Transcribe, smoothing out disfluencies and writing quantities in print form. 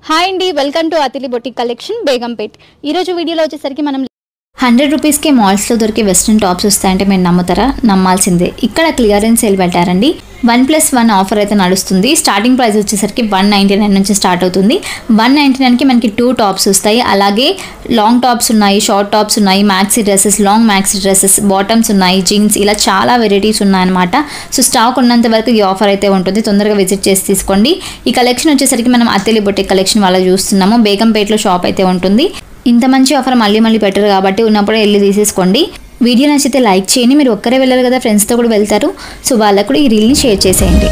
Hi అండి, welcome to అతిలి boutique collection Begumpet. ఈరోజు వీడియోలో వచ్చేసరికి మనం 100 రూపీస్కి మాల్స్లో దొరికే వెస్ట్రన్ టాప్స్ వస్తాయంటే మీరు నమ్ముతారా? నమ్మాల్సిందే. ఇక్కడ క్లియరెన్స్ సేల్ పెట్టారండి. 1+1 ఆఫర్ అయితే నడుస్తుంది. స్టార్టింగ్ ప్రైస్ వచ్చేసరికి 199 నుంచి స్టార్ట్ అవుతుంది. 199కి మనకి 2 టాప్స్ వస్తాయి. అలాగే లాంగ్ టాప్స్ ఉన్నాయి, షార్ట్ టాప్స్ ఉన్నాయి, maxi dresses, long maxi dresses, bottoms ఉన్నాయి, జీన్స్, ఇలా చాలా వెరైటీస్ ఉన్నాయన్నమాట. సో స్టాక్ ఉన్నంత వరకు ఈ ఆఫర్ అయితే ఉంటుంది. తొందరగా విజిట్ చేసి తీసుకోండి. ఈ కలెక్షన్ వచ్చేసరికి మనం అతిలి బొటిక్ కలెక్షన్ వాళ్ళ చూస్తున్నాము. బేగంపేట్లో షాప్ అయితే ఉంటుంది. ఇంత మంచి ఆఫర్ మళ్ళీ పెట్టరు కాబట్టి ఉన్నప్పుడే వెళ్ళి తీసేసుకోండి. వీడియో నచ్చితే లైక్ చేయండి. మీరు ఒక్కరే వెళ్ళారు కదా, ఫ్రెండ్స్తో కూడా వెళ్తారు. సో వాళ్ళకు కూడా ఈ రీల్ని షేర్ చేసేయండి.